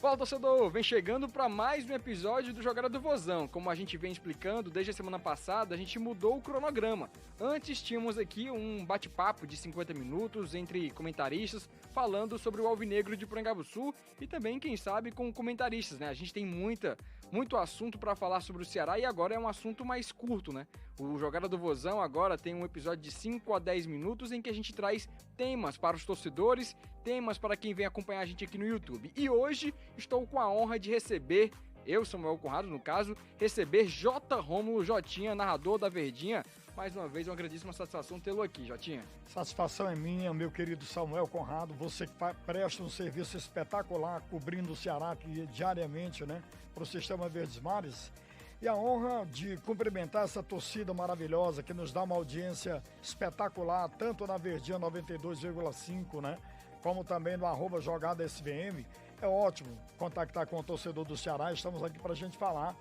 Fala, torcedor! Vem chegando para mais um episódio do Jogada do Vozão. Como a gente vem explicando, desde a semana passada, a gente mudou o cronograma. Antes tínhamos aqui um bate-papo de 50 minutos entre comentaristas, falando sobre o Alvinegro de Porangabuçu e também, quem sabe, com comentaristas, né? A gente tem muito assunto para falar sobre o Ceará e agora é um assunto mais curto, né? O Jogada do Vozão agora tem um episódio de 5 a 10 minutos em que a gente traz temas para os torcedores, temas para quem vem acompanhar a gente aqui no YouTube. E hoje estou com a honra de receber, eu, Samuel Conrado, no caso, receber J. Rômulo Jotinha, narrador da Verdinha. Mais uma vez, uma grandíssima satisfação tê-lo aqui, Jotinha. Satisfação é minha, meu querido Samuel Conrado, você que presta um serviço espetacular, cobrindo o Ceará aqui diariamente, né, para o Sistema Verdes Mares. E a honra de cumprimentar essa torcida maravilhosa que nos dá uma audiência espetacular, tanto na Verdinha 92,5, né, como também no @JogadaSVM. É ótimo contactar com o torcedor do Ceará. Estamos aqui para a gente falar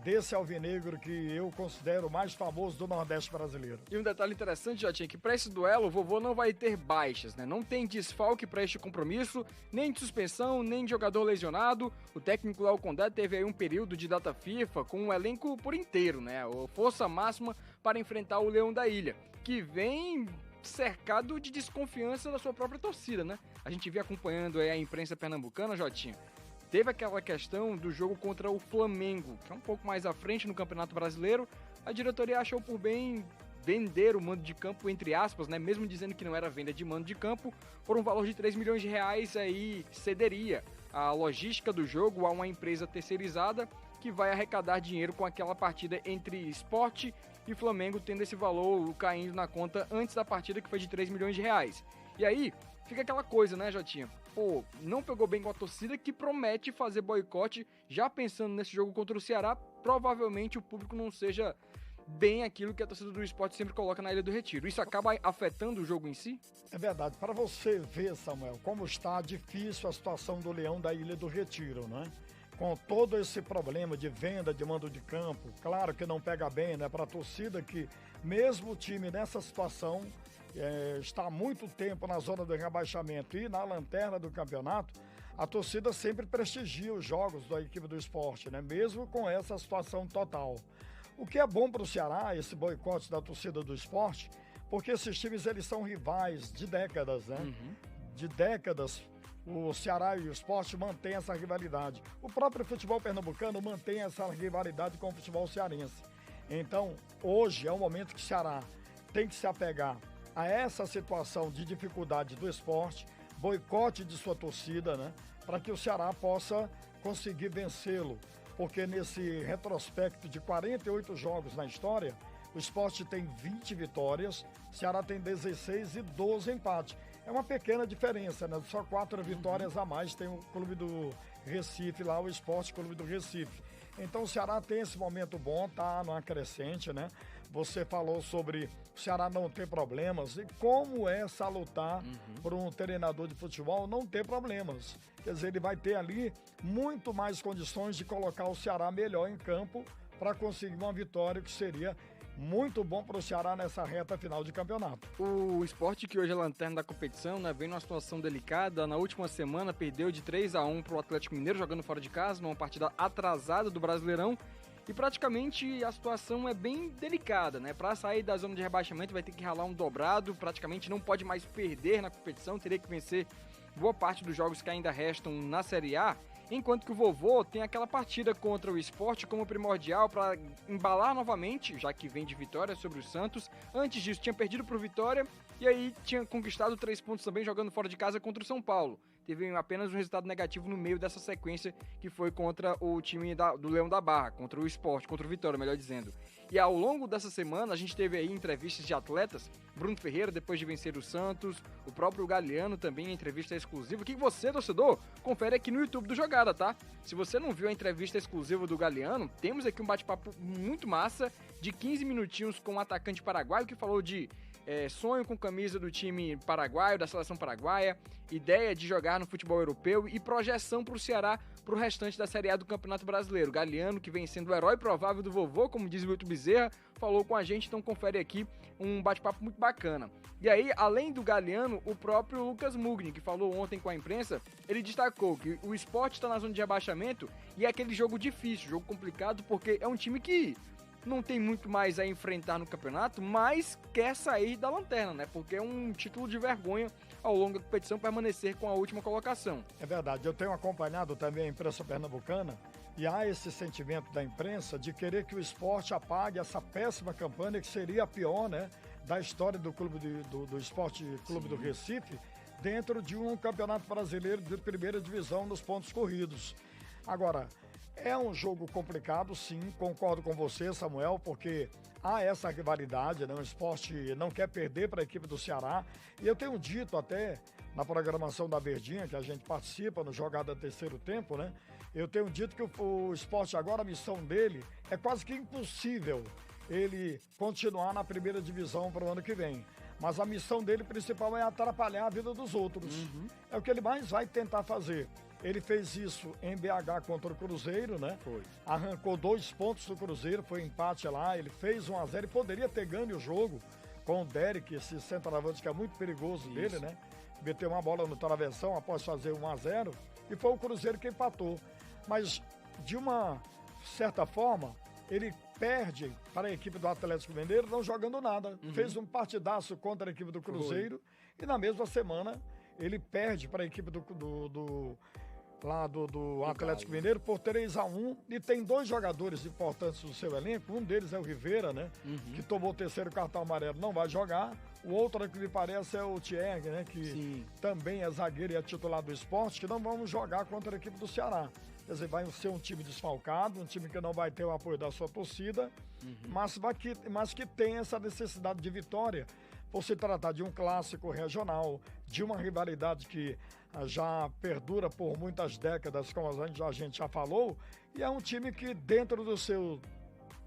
desse alvinegro que eu considero o mais famoso do Nordeste brasileiro. E um detalhe interessante, Jotinha, que para esse duelo o vovô não vai ter baixas, né? Não tem desfalque para este compromisso, nem de suspensão, nem de jogador lesionado. O técnico Léo Condé teve aí um período de data FIFA com o elenco por inteiro, né? A força máxima para enfrentar o Leão da Ilha, que vem cercado de desconfiança da sua própria torcida, né? A gente vem acompanhando aí a imprensa pernambucana, Jotinha. Teve aquela questão do jogo contra o Flamengo, que é um pouco mais à frente no Campeonato Brasileiro. A diretoria achou por bem vender o mando de campo, entre aspas, né? Mesmo dizendo que não era venda de mando de campo, por um valor de 3 milhões de reais, aí cederia a logística do jogo a uma empresa terceirizada que vai arrecadar dinheiro com aquela partida entre Sport e Flamengo, tendo esse valor caindo na conta antes da partida, que foi de 3 milhões de reais. E aí, fica aquela coisa, né, Jotinha? Pô, não pegou bem com a torcida que promete fazer boicote, já pensando nesse jogo contra o Ceará, provavelmente o público não seja bem aquilo que a torcida do Sport sempre coloca na Ilha do Retiro. Isso acaba afetando o jogo em si? É verdade. Para você ver, Samuel, como está difícil a situação do Leão da Ilha do Retiro, né? Com todo esse problema de venda de mando de campo, claro que não pega bem, né? Para a torcida que, mesmo o time nessa situação, está há muito tempo na zona do rebaixamento e na lanterna do campeonato, a torcida sempre prestigia os jogos da equipe do Sport, né? Mesmo com essa situação total. O que é bom para o Ceará, esse boicote da torcida do Sport, porque esses times eles são rivais de décadas, né? De décadas. O Ceará e o Sport mantêm essa rivalidade. O próprio futebol pernambucano mantém essa rivalidade com o futebol cearense. Então, hoje é o momento que o Ceará tem que se apegar a essa situação de dificuldade do Sport, boicote de sua torcida, né? Para que o Ceará possa conseguir vencê-lo. Porque nesse retrospecto de 48 jogos na história, o Sport tem 20 vitórias, o Ceará tem 16 e 12 empates. É uma pequena diferença, né? Só 4 vitórias a mais tem o Clube do Recife lá, o Sport Clube do Recife. Então o Ceará tem esse momento bom, tá numa crescente, né? Você falou sobre o Ceará não ter problemas e como é salutar para um treinador de futebol não ter problemas. Quer dizer, ele vai ter ali muito mais condições de colocar o Ceará melhor em campo para conseguir uma vitória que seria muito bom para o Ceará nessa reta final de campeonato. O Sport, que hoje é lanterna da competição, né, vem numa situação delicada. Na última semana perdeu de 3-1 para o Atlético Mineiro, jogando fora de casa, numa partida atrasada do Brasileirão. E praticamente a situação é bem delicada, né? Para sair da zona de rebaixamento vai ter que ralar um dobrado, praticamente não pode mais perder na competição, teria que vencer boa parte dos jogos que ainda restam na Série A. Enquanto que o vovô tem aquela partida contra o Sport como primordial para embalar novamente, já que vem de vitória sobre o Santos. Antes disso tinha perdido para o Vitória e aí tinha conquistado 3 pontos também jogando fora de casa contra o São Paulo. Teve apenas um resultado negativo no meio dessa sequência, que foi contra o time do Leão da Barra, contra o Sport, contra o Vitória, melhor dizendo. E ao longo dessa semana a gente teve aí entrevistas de atletas, Bruno Ferreira depois de vencer o Santos, o próprio Galeano também, a entrevista exclusiva, que você, torcedor, confere aqui no YouTube do Jogada, tá? Se você não viu a entrevista exclusiva do Galeano, temos aqui um bate-papo muito massa de 15 minutinhos com o atacante paraguaio, que falou de sonho com camisa do time paraguaio, da seleção paraguaia, ideia de jogar no futebol europeu e projeção para o Ceará para o restante da Série A do Campeonato Brasileiro. Galeano, que vem sendo o herói provável do vovô, como diz o Wilton Bezerra, falou com a gente, então confere aqui um bate-papo muito bacana. E aí, além do Galeano, o próprio Lucas Mugni, que falou ontem com a imprensa, ele destacou que o Sport está na zona de rebaixamento e é aquele jogo difícil, jogo complicado, porque é um time que não tem muito mais a enfrentar no campeonato, mas quer sair da lanterna, né? Porque é um título de vergonha ao longo da competição permanecer com a última colocação. É verdade, eu tenho acompanhado também a imprensa pernambucana e há esse sentimento da imprensa de querer que o Sport apague essa péssima campanha que seria a pior, né, da história do clube do Esporte Clube do Recife, dentro de um campeonato brasileiro de primeira divisão nos pontos corridos. Agora, é um jogo complicado, sim, concordo com você, Samuel, porque há essa rivalidade, né? O Sport não quer perder para a equipe do Ceará. E eu tenho dito até na programação da Verdinha, que a gente participa no Jogada Terceiro Tempo, né? Eu tenho dito que o Sport agora, a missão dele é quase que impossível ele continuar na primeira divisão para o ano que vem. Mas a missão dele principal é atrapalhar a vida dos outros. É o que ele mais vai tentar fazer. Ele fez isso em BH contra o Cruzeiro, né? Foi. Arrancou 2 pontos do Cruzeiro, foi empate lá, ele fez 1-0 e poderia ter ganho o jogo com o Derek, esse centroavante que é muito perigoso dele, né? Meteu uma bola no travessão após fazer 1-0 e foi o Cruzeiro que empatou. Mas, de uma certa forma, ele perde para a equipe do Atlético Mineiro não jogando nada. Fez um partidaço contra a equipe do Cruzeiro e na mesma semana ele perde para a equipe do Atlético Mineiro por 3-1 e tem 2 jogadores importantes do seu elenco, um deles é o Rivera, né, que tomou o 3º cartão amarelo, não vai jogar, o outro que me parece é o Thierry, né, que também é zagueiro e é titular do Sport, que não vão jogar contra a equipe do Ceará. Quer dizer, vai ser um time desfalcado, um time que não vai ter o apoio da sua torcida, mas que tem essa necessidade de vitória, por se tratar de um clássico regional, de uma rivalidade que já perdura por muitas décadas, como a gente já falou, e é um time que dentro do seu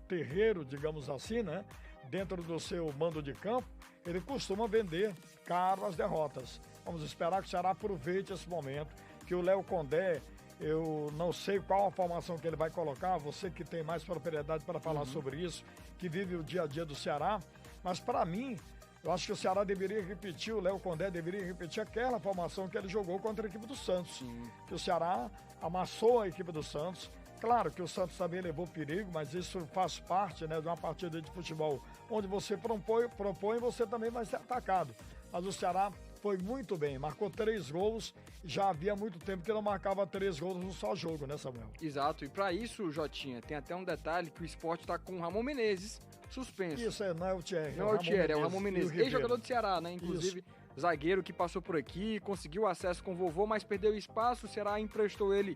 terreiro, digamos assim, né, dentro do seu mando de campo, ele costuma vender caro as derrotas. Vamos esperar que o Ceará aproveite esse momento, que o Léo Condé, eu não sei qual a formação que ele vai colocar, você que tem mais propriedade para falar sobre isso, que vive o dia a dia do Ceará, mas para mim, eu acho que o Ceará deveria repetir, o Léo Condé deveria repetir aquela formação que ele jogou contra a equipe do Santos. Que o Ceará amassou a equipe do Santos. Claro que o Santos também levou perigo, mas isso faz parte, né, de uma partida de futebol onde você propõe, você também vai ser atacado. Mas o Ceará foi muito bem, marcou 3 gols, já havia muito tempo que não marcava 3 gols num só jogo, né, Samuel? Exato, e para isso, Jotinha, tem até um detalhe que o Sport está com o Ramon Menezes suspenso. Isso, não é o Thierry. Não é o Thierry, é o Ramon Menezes, ex-jogador do Ceará, né, inclusive zagueiro que passou por aqui, conseguiu acesso com o vovô, mas perdeu espaço, o Ceará emprestou ele,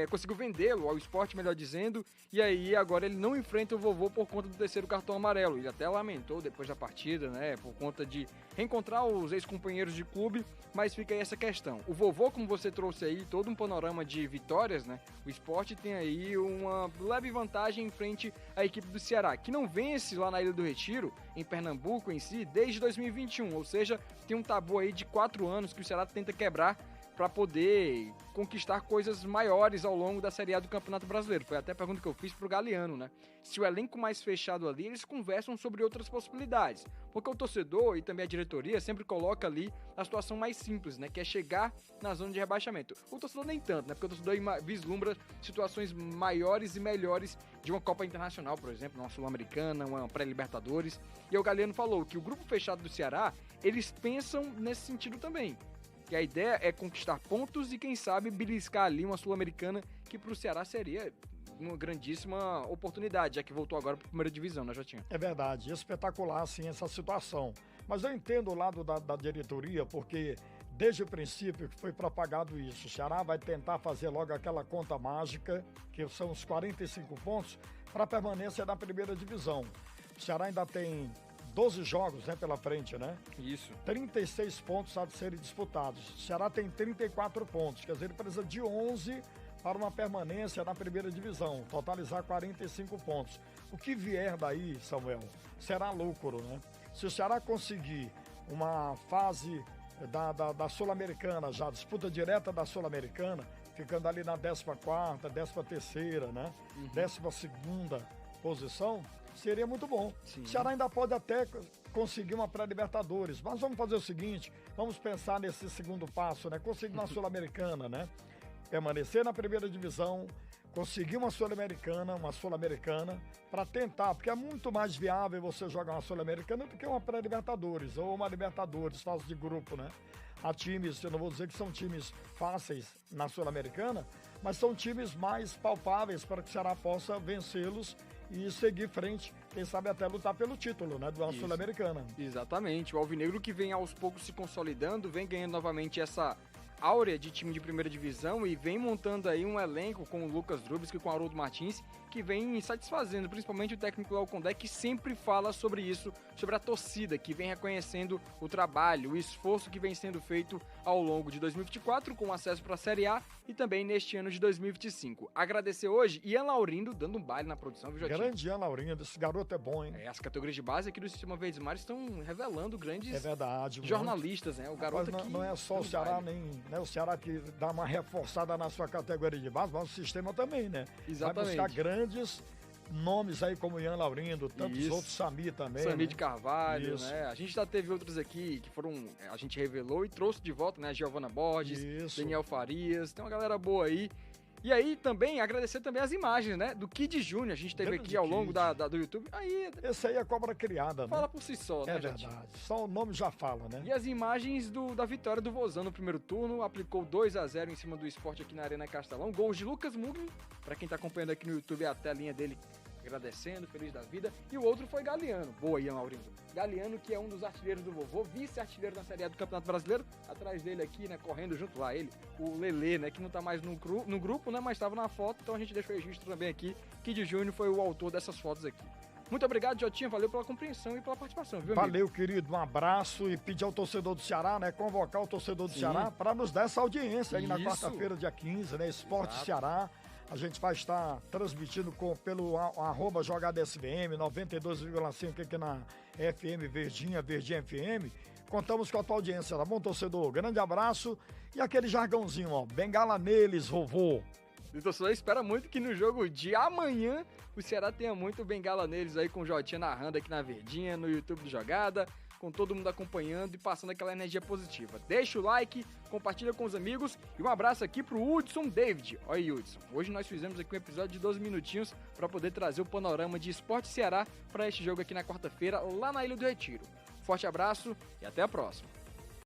conseguiu vendê-lo ao Sport, melhor dizendo, e aí agora ele não enfrenta o vovô por conta do 3º cartão amarelo. Ele até lamentou depois da partida, né, por conta de reencontrar os ex-companheiros de clube, mas fica aí essa questão. O vovô, como você trouxe aí, todo um panorama de vitórias, né, o Sport tem aí uma leve vantagem em frente à equipe do Ceará, que não vence lá na Ilha do Retiro, em Pernambuco em si, desde 2021, ou seja, tem um tabu aí de 4 anos que o Ceará tenta quebrar para poder conquistar coisas maiores ao longo da Série A do Campeonato Brasileiro. Foi até a pergunta que eu fiz pro Galeano, né? Se o elenco mais fechado ali, eles conversam sobre outras possibilidades. Porque o torcedor e também a diretoria sempre coloca ali a situação mais simples, né? Que é chegar na zona de rebaixamento. O torcedor nem tanto, né? Porque o torcedor vislumbra situações maiores e melhores de uma Copa Internacional, por exemplo, uma Sul-Americana, uma pré-Libertadores. E o Galeano falou que o grupo fechado do Ceará, eles pensam nesse sentido também. Que a ideia é conquistar pontos e, quem sabe, beliscar ali uma Sul-Americana que para o Ceará seria uma grandíssima oportunidade, já que voltou agora para a primeira divisão, né, Jotinha? É verdade, espetacular, sim, essa situação. Mas eu entendo o lado da diretoria, porque desde o princípio que foi propagado isso, o Ceará vai tentar fazer logo aquela conta mágica, que são os 45 pontos, para permanência na primeira divisão. O Ceará ainda tem 12 jogos, né, pela frente, né? Isso. 36 pontos a serem disputados. O Ceará tem 34 pontos, quer dizer, ele precisa de 11 para uma permanência na primeira divisão, totalizar 45 pontos. O que vier daí, Samuel, será lucro, né? Se o Ceará conseguir uma fase da Sul-Americana, já disputa direta da Sul-Americana, ficando ali na 14ª, 13ª, né? 12ª posição, seria muito bom. Sim. O Ceará ainda pode até conseguir uma pré-Libertadores, mas vamos fazer o seguinte, vamos pensar nesse segundo passo, né? Conseguir uma Sul-Americana, né? Permanecer na primeira divisão, conseguir uma Sul-Americana, para tentar, porque é muito mais viável você jogar uma Sul-Americana do que uma pré-Libertadores, ou uma Libertadores, fase de grupo, né? Há times, eu não vou dizer que são times fáceis na Sul-Americana, mas são times mais palpáveis para que o Ceará possa vencê-los e seguir frente, quem sabe até lutar pelo título, né, do Sul-Americana. Exatamente, o Alvinegro que vem aos poucos se consolidando, vem ganhando novamente essa áurea de time de primeira divisão e vem montando aí um elenco com o Lucas Drubsky, com o Haroldo Martins, que vem satisfazendo, principalmente o técnico Léo Condé, que sempre fala sobre isso, sobre a torcida, que vem reconhecendo o trabalho, o esforço que vem sendo feito ao longo de 2024, com acesso para a Série A e também neste ano de 2025. Agradecer hoje Ian Laurindo, dando um baile na produção, viu, Jotinho? Grande Ian Laurindo, esse garoto é bom, hein? As categorias de base aqui do Sistema Verdes Mares estão revelando grandes verdade, jornalistas, né? O garoto aqui não é só o Ceará, né, o Ceará que dá uma reforçada na sua categoria de base, mas o sistema também, né? Exatamente. Vai buscar grandes nomes aí como Ian Laurindo, tantos outros, Sami também. Sami, né? de Carvalho, né? A gente já teve outros aqui que a gente revelou e trouxe de volta, né? Giovana Borges, Daniel Farias, tem uma galera boa aí. E aí também, agradecer também as imagens, né? Do Kid Júnior, a gente teve aqui ao longo do YouTube. Esse aí é cobra criada, né? Fala por si só, né, gente? É verdade, só o nome já fala, né? E as imagens da vitória do Vozão no primeiro turno, aplicou 2-0 em cima do Sport aqui na Arena Castelão. Gols de Lucas Mugni, pra quem tá acompanhando aqui no YouTube, é a telinha dele agradecendo, feliz da vida. E o outro foi Galeano. Boa, Ian Laurindo. Galeano, que é um dos artilheiros do vovô, vice-artilheiro na Série A do Campeonato Brasileiro. Atrás dele aqui, né, correndo junto lá, ele, o Lelê, né, que não tá mais no grupo, né, mas estava na foto, então a gente deixou o registro também aqui. Kid Júnior foi o autor dessas fotos aqui. Muito obrigado, Jotinha, valeu pela compreensão e pela participação, viu, amigo? Valeu, querido, um abraço e pedir ao torcedor do Ceará, né, convocar o torcedor do Ceará para nos dar essa audiência aí na quarta-feira, dia 15, né, Esporte Ceará. A gente vai estar transmitindo pelo @JogadSVM 92,5 aqui na FM Verdinha FM. Contamos com a tua audiência, tá bom, torcedor? Grande abraço e aquele jargãozinho, ó, bengala neles, vovô. O torcedor espera muito que no jogo de amanhã o Ceará tenha muito bengala neles aí, com o Jotinha narrando aqui na Verdinha, no YouTube do Jogada, com todo mundo acompanhando e passando aquela energia positiva. Deixa o like, compartilha com os amigos e um abraço aqui pro Hudson David. Olha aí, Hudson, hoje nós fizemos aqui um episódio de 12 minutinhos para poder trazer o panorama de Esporte Ceará para este jogo aqui na quarta-feira, lá na Ilha do Retiro. Forte abraço e até a próxima.